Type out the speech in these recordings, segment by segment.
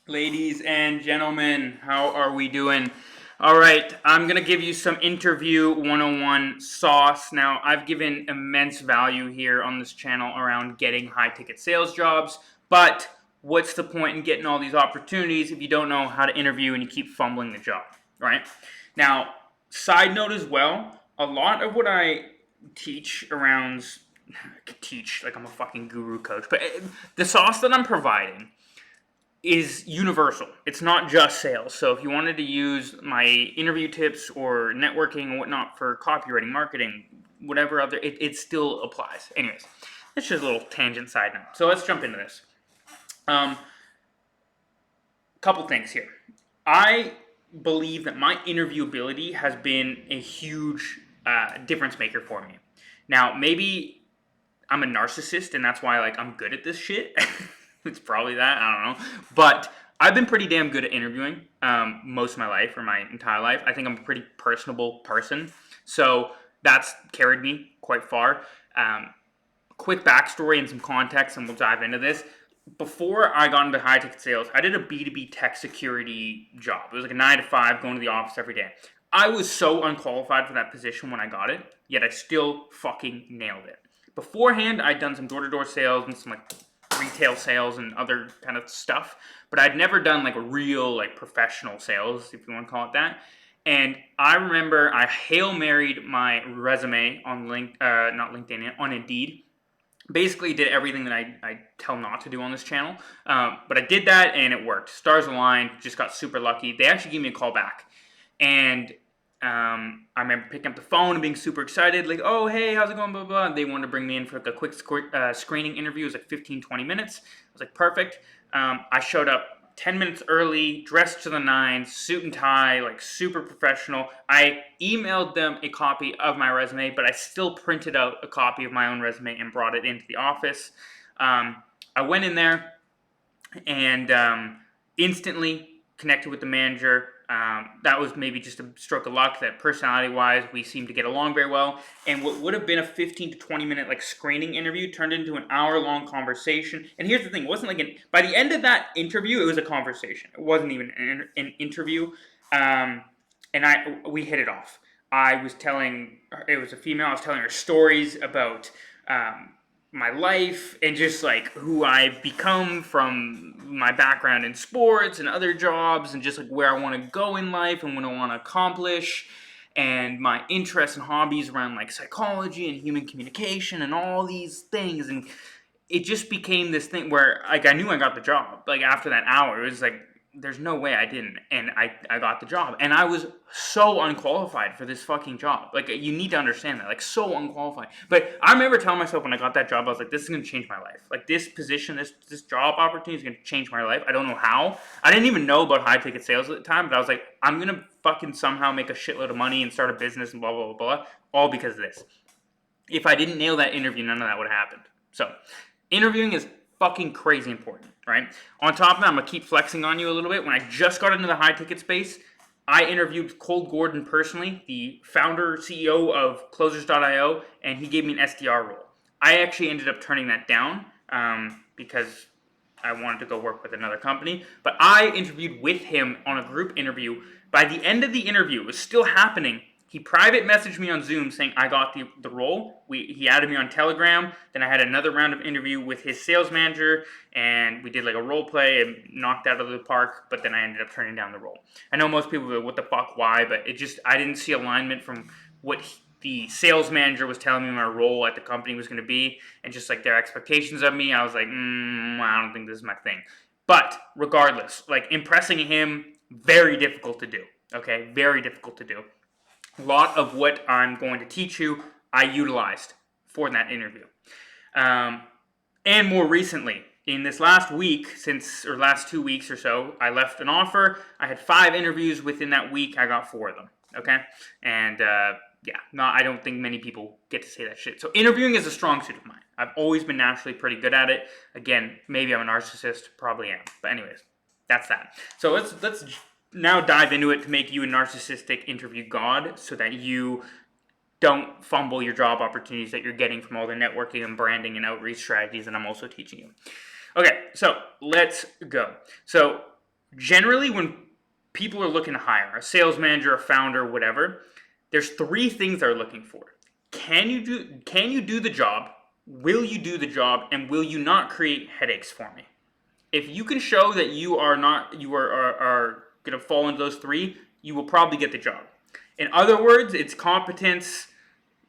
Ladies and gentlemen, how are we doing? All right, I'm going to give you some interview 101 sauce. Now, I've given immense value here on this channel around getting high ticket sales jobs, but what's the point in getting all these opportunities if you don't know how to interview and you keep fumbling the job, right? Now, side note as well, a lot of what I teach around teach like I'm a fucking guru coach, but the sauce that I'm providing is universal. It's not just sales. So if you wanted to use my interview tips or networking and whatnot for copywriting, marketing, whatever other, it still applies. Anyways, it's just a little tangent side note. So let's jump into this. Couple things here. I believe that my interviewability has been a huge difference maker for me. Now, maybe I'm a narcissist and that's why I'm good at this shit. It's probably that. I don't know. But I've been pretty damn good at interviewing most of my life or my entire life. I think I'm a pretty personable person. So that's carried me quite far. Quick backstory and some context, and we'll dive into this. Before I got into high ticket sales, I did a B2B tech security job. It was like a 9 to 5, going to the office every day. I was so unqualified for that position when I got it, yet I still fucking nailed it. Beforehand, I'd done some door-to-door sales and some retail sales and other kind of stuff, but I'd never done a real professional sales, if you want to call it that. And I remember I Hail Married my resume on not LinkedIn, on Indeed. Basically did everything that I tell not to do on this channel, but I did that and it worked. Stars aligned, just got super lucky. They actually gave me a call back, and I remember picking up the phone and being super excited, oh, hey, how's it going, blah, blah. They wanted to bring me in for a quick screening interview. It was 15, 20 minutes. I was perfect. I showed up 10 minutes early, dressed to the nines, suit and tie, super professional. I emailed them a copy of my resume, but I still printed out a copy of my own resume and brought it into the office. I went in there and instantly connected with the manager. That was maybe just a stroke of luck that personality-wise we seemed to get along very well. And what would have been a 15 to 20 minute screening interview turned into an hour-long conversation. And here's the thing, it wasn't by the end of that interview, it was a conversation. It wasn't even an interview. And we hit it off. It was a female, I was telling her stories about my life and just who I've become from my background in sports and other jobs and just where I want to go in life and what I want to accomplish and my interests and hobbies around psychology and human communication and all these things. And it just became this thing where I knew I got the job. After that hour, it was there's no way I didn't, and I got the job, and I was so unqualified for this fucking job. You need to understand that, so unqualified. But I remember telling myself when I got that job, I was this is gonna change my life. This position, this job opportunity is gonna change my life. I don't know how. I didn't even know about high ticket sales at the time, but I was I'm gonna fucking somehow make a shitload of money and start a business and blah blah blah blah, all because of this. If I didn't nail that interview, none of that would have happened. So, interviewing is fucking crazy important, right? On top of that, I'm going to keep flexing on you a little bit. When I just got into the high ticket space, I interviewed Cole Gordon personally, the founder, CEO of Closers.io, and he gave me an SDR role. I actually ended up turning that down because I wanted to go work with another company. But I interviewed with him on a group interview. By the end of the interview, it was still happening. He private messaged me on Zoom saying I got the role. He added me on Telegram. Then I had another round of interview with his sales manager, and we did a role play and knocked out of the park. But then I ended up turning down the role. I know most people go, "What the fuck? Why?" But I didn't see alignment from what the sales manager was telling me my role at the company was going to be, and just their expectations of me. I was I don't think this is my thing. But regardless, impressing him, very difficult to do. Okay, very difficult to do. A lot of what I'm going to teach you, I utilized for that interview. And more recently, in this last week, last 2 weeks or so, I left an offer. I had 5 interviews within that week. I got 4 of them. Okay? And I don't think many people get to say that shit. So interviewing is a strong suit of mine. I've always been naturally pretty good at it. Again, maybe I'm a narcissist, probably am. But anyways, that's that. So let's now dive into it to make you a narcissistic interview god so that you don't fumble your job opportunities that you're getting from all the networking and branding and outreach strategies that I'm also teaching you. Okay, so let's go. So Generally, when people are looking to hire a sales manager, a founder, whatever, there's three things they're looking for. Can you do the job? Will you do the job? And will you not create headaches for me? If you can show that you are going to fall into those three, you will probably get the job. In other words, it's competence,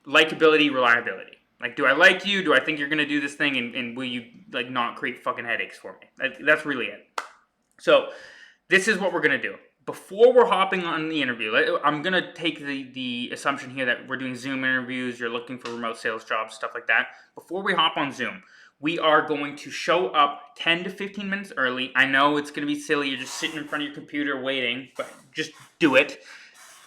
likability, reliability. Like, do I like you? Do I think you're going to do this thing? And will you like not create fucking headaches for me? That's really it. So this is what we're going to do. Before we're hopping on the interview, I'm going to take the assumption here that we're doing Zoom interviews, you're looking for remote sales jobs, stuff like that. Before we hop on Zoom, we are going to show up 10 to 15 minutes early. I know it's going to be silly. You're just sitting in front of your computer waiting, but just do it.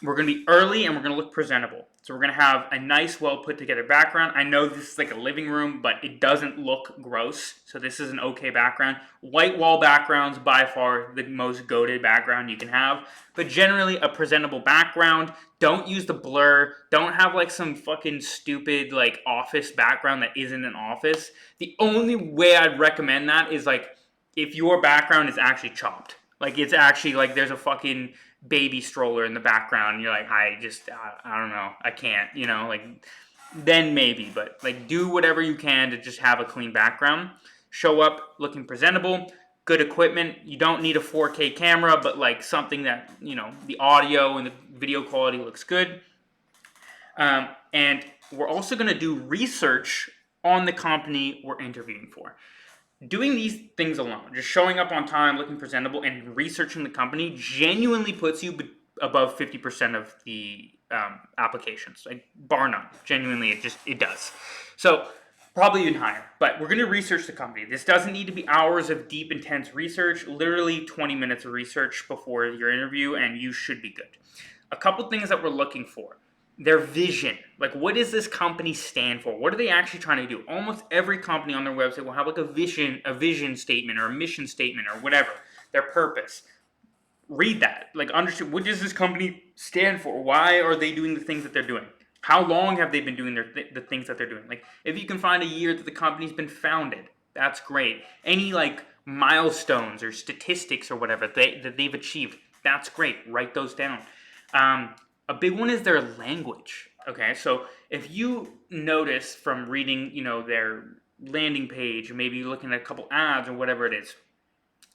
We're going to be early and we're going to look presentable. So we're going to have a nice, well put together background. I know this is like a living room, but it doesn't look gross. So this is an okay background. White wall backgrounds, by far the most goated background you can have. But generally a presentable background. Don't use the blur. Don't have like some fucking stupid like office background that isn't an office. The only way I'd recommend that is like if your background is actually chopped. Like it's actually like there's a fucking baby stroller in the background and you're like, I don't know, I can't, like then maybe, but like do whatever you can to just have a clean background. Show up looking presentable, good equipment. You don't need a 4K camera, but like something that, the audio and the video quality looks good. And we're also going to do research on the company we're interviewing for. Doing these things alone, just showing up on time, looking presentable, and researching the company genuinely puts you above 50% of the applications, like bar none. Genuinely, it does. So probably even higher. But we're going to research the company. This doesn't need to be hours of deep, intense research. Literally 20 minutes of research before your interview, and you should be good. A couple things that we're looking for. Their vision. Like, what does this company stand for? What are they actually trying to do? Almost every company on their website will have like a vision statement or a mission statement or whatever. Their purpose. Read that. Like, understand, what does this company stand for? Why are they doing the things that they're doing? How long have they been doing the things that they're doing? Like, if you can find a year that the company's been founded, that's great. Any like milestones or statistics or whatever that they've achieved, that's great. Write those down. A big one is their language. Okay, so if you notice from reading, their landing page, or maybe looking at a couple ads or whatever it is,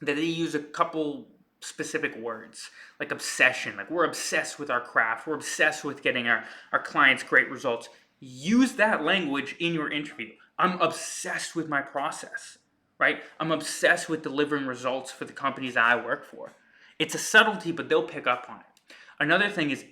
that they use a couple specific words, like obsession. Like, we're obsessed with our craft. We're obsessed with getting our clients great results. Use that language in your interview. I'm obsessed with my process, right? I'm obsessed with delivering results for the companies that I work for. It's a subtlety, but they'll pick up on it. Another thing is,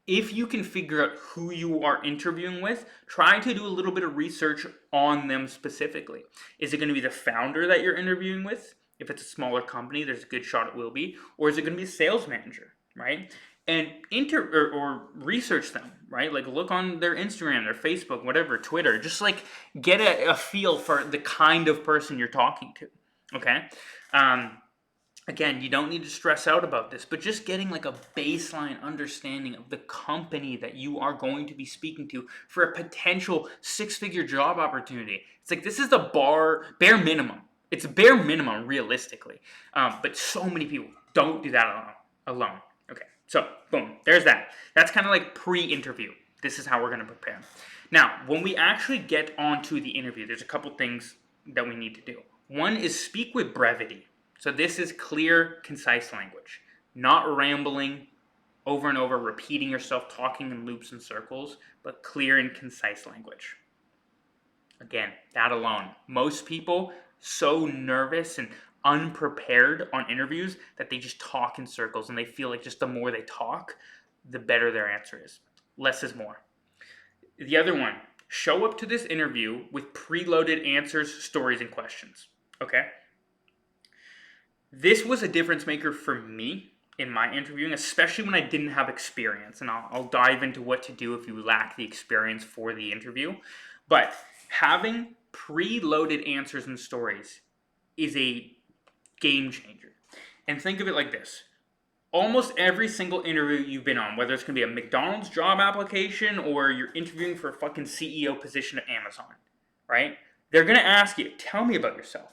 if you can figure out who you are interviewing with, try to do a little bit of research on them specifically. Is it going to be the founder that you're interviewing with? If it's a smaller company, there's a good shot it will be. Or is it going to be a sales manager, right? And or research them, right? Like, look on their Instagram, their Facebook, whatever, Twitter. Just like get a feel for the kind of person you're talking to, okay? Again, you don't need to stress out about this, but just getting like a baseline understanding of the company that you are going to be speaking to for a potential 6-figure job opportunity. It's like, this is the bare minimum. It's bare minimum realistically. But so many people don't do that alone. Okay, so boom, there's that. That's kind of like pre-interview. This is how we're going to prepare. Now, when we actually get onto the interview, there's a couple things that we need to do. One is speak with brevity. So this is clear, concise language, not rambling over and over, repeating yourself, talking in loops and circles, but clear and concise language. Again, that alone. Most people so nervous and unprepared on interviews that they just talk in circles, and they feel like just the more they talk, the better their answer is. Less is more. The other one, show up to this interview with preloaded answers, stories, and questions. Okay? This was a difference maker for me in my interviewing, especially when I didn't have experience. And I'll dive into what to do if you lack the experience for the interview. But having preloaded answers and stories is a game changer. And think of it like this. Almost every single interview you've been on, whether it's going to be a McDonald's job application or you're interviewing for a fucking CEO position at Amazon, right? They're going to ask you, tell me about yourself.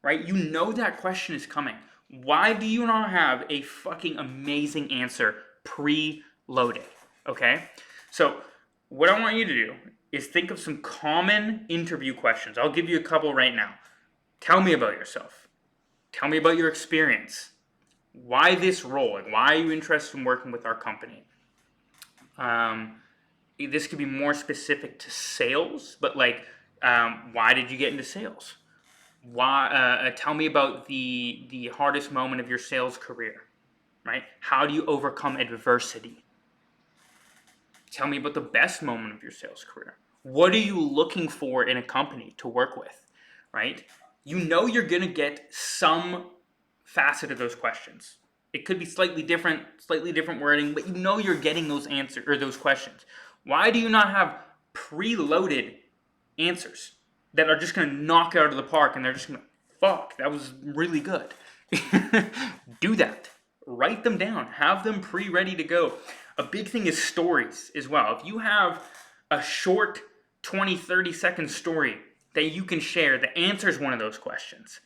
Right? You know that question is coming. Why do you not have a fucking amazing answer pre-loaded? Okay? So, what I want you to do is think of some common interview questions. I'll give you a couple right now. Tell me about yourself. Tell me about your experience. Why this role? Like, why are you interested in working with our company? Um, this could be more specific to sales, but like, why did you get into sales? Why? Tell me about the hardest moment of your sales career. Right? How do you overcome adversity? Tell me about the best moment of your sales career. What are you looking for in a company to work with? Right? You know you're gonna get some facet of those questions. It could be slightly different wording, but you know you're getting those answers or those questions. Why do you not have preloaded answers that are just gonna knock it out of the park and they're just gonna fuck, that was really good. Do that. Write them down. Have them pre-ready to go. A big thing is stories as well. If you have a short 20, 30-second story that you can share that answers one of those questions,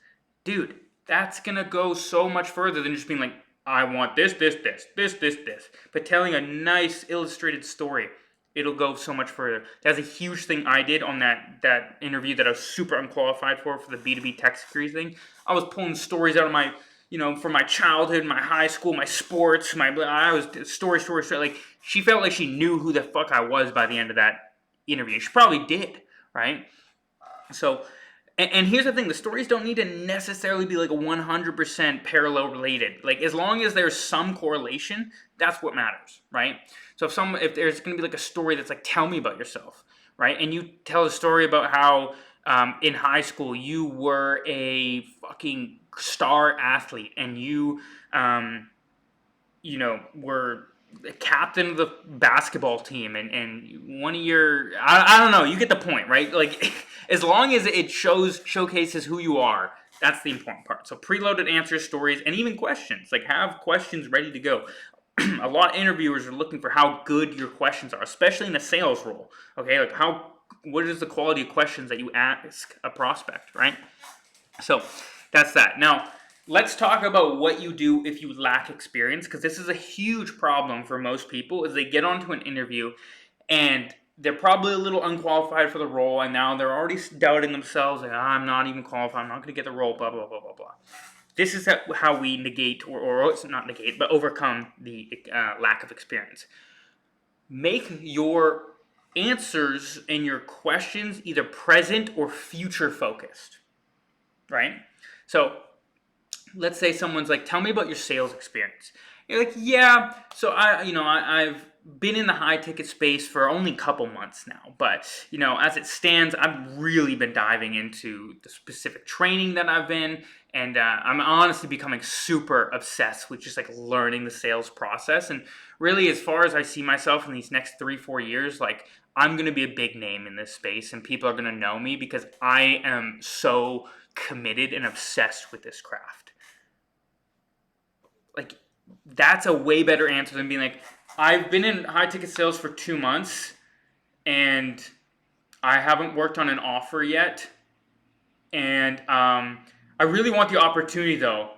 dude, that's gonna go so much further than just being like, I want this. But telling a nice illustrated story, it'll go so much further. That's a huge thing I did on that interview that I was super unqualified for the B2B tech security thing. I was pulling stories out of my, from my childhood, my high school, my sports, I was story. Like, she felt like she knew who the fuck I was by the end of that interview. She probably did, right? So, and here's the thing: the stories don't need to necessarily be like a 100% parallel related. Like, as long as there's some correlation, that's what matters, right? So if there's going to be like a story that's like, tell me about yourself, right? And you tell a story about how in high school you were a fucking star athlete and you were the captain of the basketball team and one of your I don't know, you get the point, right? Like, as long as it showcases who you are, that's the important part. So preloaded answers, stories, and even questions. Like, have questions ready to go. A lot of interviewers are looking for how good your questions are, especially in a sales role. Okay, like what is the quality of questions that you ask a prospect, right? So that's that. Now, let's talk about what you do if you lack experience, because this is a huge problem for most people. Is they get onto an interview and they're probably a little unqualified for the role, and now they're already doubting themselves, like, I'm not even qualified, I'm not going to get the role, blah, blah, blah, blah, blah. This is how we negate, or not negate, but overcome the lack of experience. Make your answers and your questions either present or future focused, right? So let's say someone's like, tell me about your sales experience. You're like, yeah, so I've been in the high ticket space for only a couple months now, but as it stands, I've really been diving into the specific training that I've been, and I'm honestly becoming super obsessed with just like learning the sales process. And really, as far as I see myself in these next 3-4 years, like, I'm going to be a big name in this space and people are going to know me because I am so committed and obsessed with this craft. Like, that's a way better answer than being like, I've been in high ticket sales for 2 months and I haven't worked on an offer yet, and I really want the opportunity though,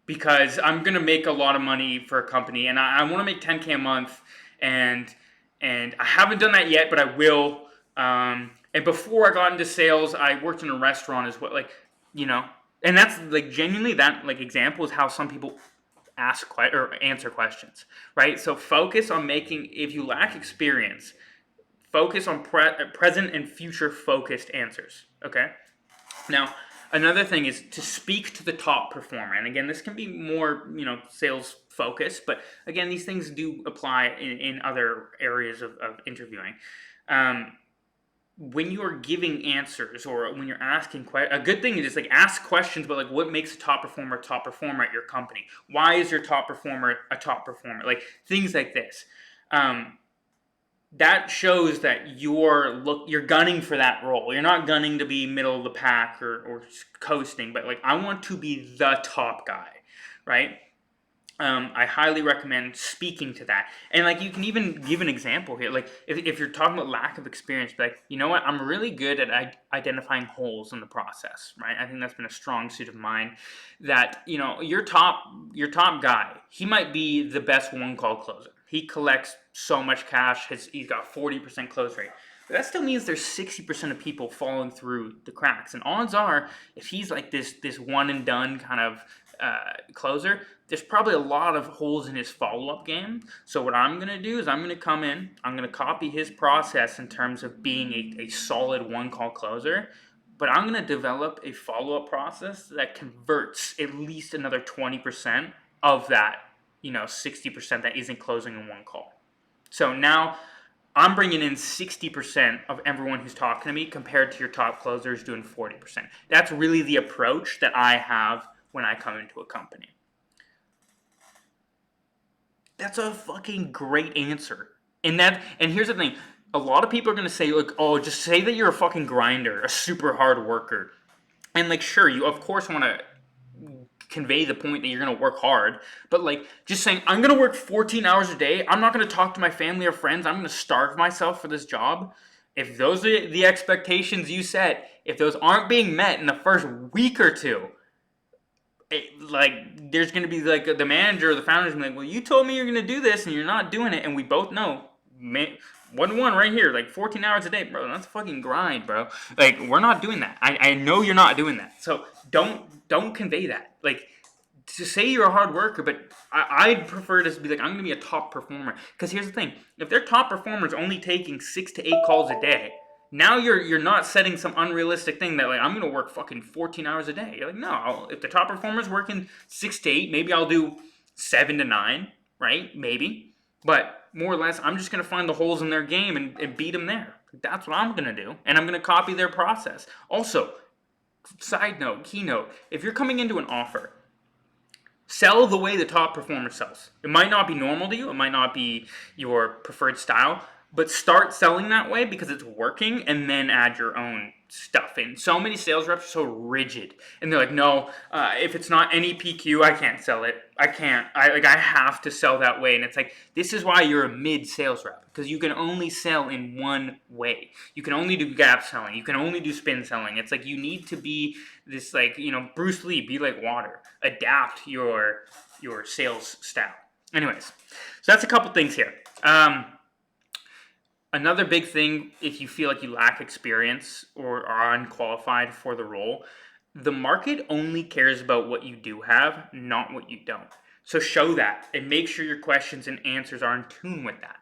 because I'm gonna make a lot of money for a company and I want to make 10K a month, and I haven't done that yet, but I will. And before I got into sales, I worked in a restaurant as well, and that's like genuinely that like example is how some people or answer questions, right? So focus on making, if you lack experience, focus on present and future focused answers, okay? Now, another thing is to speak to the top performer. And again, this can be more, sales focused, but again, these things do apply in other areas of interviewing. When you are giving answers or when you're asking a good thing is just like ask questions about like what makes a top performer at your company. Why is your top performer a top performer? Like, things like this. That shows that you're gunning for that role. You're not gunning to be middle of the pack or coasting, but like, I want to be the top guy, right? I highly recommend speaking to that. And like you can even give an example here. Like if you're talking about lack of experience, be like, you know what, I'm really good at identifying holes in the process, right? I think that's been a strong suit of mine. That, you know, your top guy, he might be the best one call closer. He collects so much cash. He's got 40% close rate. But that still means there's 60% of people falling through the cracks. And odds are, if he's like this one and done kind of closer, there's probably a lot of holes in his follow-up game. So what I'm going to do is I'm going to come in, I'm going to copy his process in terms of being a solid one-call closer, but I'm going to develop a follow-up process that converts at least another 20% of that, 60% that isn't closing in one call. So now I'm bringing in 60% of everyone who's talking to me compared to your top closers doing 40%. That's really the approach that I have when I come into a company. That's a fucking great answer. And here's the thing. A lot of people are going to say, like, oh, just say that you're a fucking grinder, a super hard worker. And, like, sure, you of course want to convey the point that you're going to work hard. But, like, just saying, I'm going to work 14 hours a day. I'm not going to talk to my family or friends. I'm going to starve myself for this job. If those are the expectations you set, if those aren't being met in the first week or two, there's going to be like the manager or the founder's going to be like, well, you told me you're going to do this and you're not doing it, and we both know, man, 1-1 right here, like 14 hours a day, bro. That's a fucking grind, bro. Like, we're not doing that. I know you're not doing that. So don't convey that. Like, to say you're a hard worker, but I'd prefer to be like, I'm going to be a top performer. Because here's the thing. If their top performer's only taking 6 to 8 calls a day, now you're not setting some unrealistic thing that, like, I'm going to work fucking 14 hours a day. You're like, no, if the top performer's working 6 to 8, maybe I'll do 7 to 9, right? Maybe. But more or less, I'm just going to find the holes in their game and beat them there. That's what I'm going to do. And I'm going to copy their process. Also, side note, keynote, if you're coming into an offer, sell the way the top performer sells. It might not be normal to you. It might not be your preferred style. But start selling that way because it's working, and then add your own stuff in. So many sales reps are so rigid, and they're like, no, if it's not any PQ, I can't sell it. I can't. I have to sell that way. And it's like, this is why you're a mid sales rep, because you can only sell in one way. You can only do gap selling. You can only do spin selling. It's like you need to be this, like, Bruce Lee, be like water. Adapt your sales style. Anyways, so that's a couple things here. Another big thing, if you feel like you lack experience or are unqualified for the role, the market only cares about what you do have, not what you don't. So show that and make sure your questions and answers are in tune with that.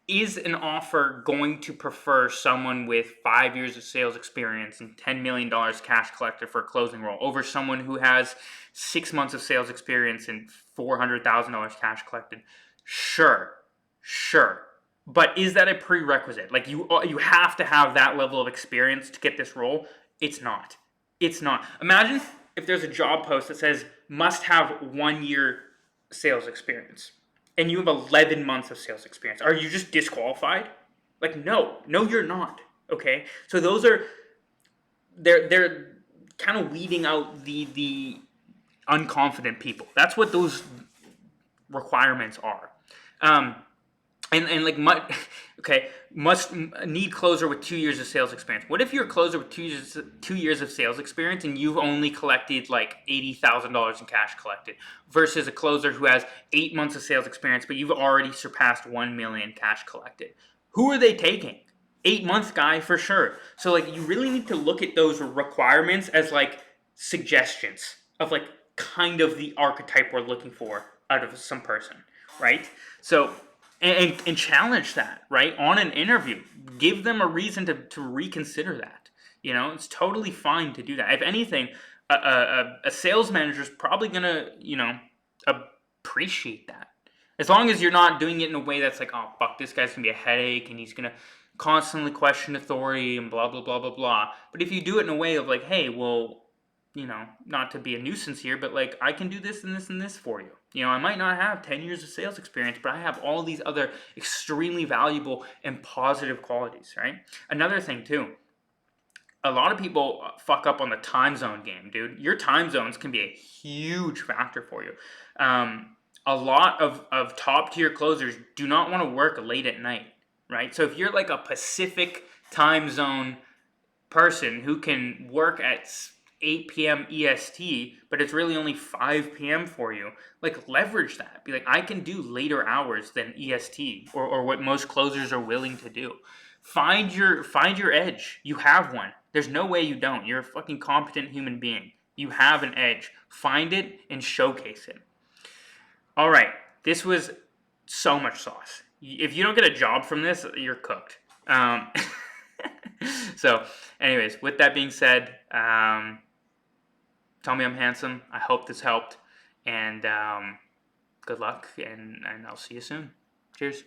Is an offer going to prefer someone with 5 years of sales experience and $10 million cash collected for a closing role over someone who has 6 months of sales experience and $400,000 cash collected? Sure. But is that a prerequisite? Like, you have to have that level of experience to get this role? It's not. Imagine if there's a job post that says must have 1 year sales experience, and you have 11 months of sales experience. Are you just disqualified? Like, no, you're not. Okay, so they're kind of weeding out the unconfident people. That's what those requirements are. Must need closer with 2 years of sales experience. What if you're a closer with 2 years of sales experience and you've only collected like $80,000 in cash collected, versus a closer who has 8 months of sales experience but you've already surpassed 1 million cash collected? Who are they taking? 8 month guy for sure. So, like, you really need to look at those requirements as like suggestions of like kind of the archetype we're looking for out of some person, right? So. And challenge that, right, on an interview. Give them a reason to reconsider that. It's totally fine to do that. If anything, a sales manager is probably going to, appreciate that. As long as you're not doing it in a way that's like, oh, fuck, this guy's going to be a headache and he's going to constantly question authority and blah, blah, blah, blah, blah. But if you do it in a way of like, hey, well, not to be a nuisance here, but like, I can do this and this and this for you. I might not have 10 years of sales experience, but I have all these other extremely valuable and positive qualities, right? Another thing too, a lot of people fuck up on the time zone game, dude. Your time zones can be a huge factor for you. A lot of top tier closers do not want to work late at night, right? So if you're like a Pacific time zone person who can work at 8 p.m. EST, but it's really only 5 p.m. for you, like leverage that. Be like, I can do later hours than EST or what most closers are willing to do. Find your edge. You have one. There's no way you don't. You're a fucking competent human being. You have an edge. Find it and showcase it. All right. This was so much sauce. If you don't get a job from this, you're cooked. So, anyways, with that being said, tell me I'm handsome. I hope this helped. And good luck. And I'll see you soon. Cheers.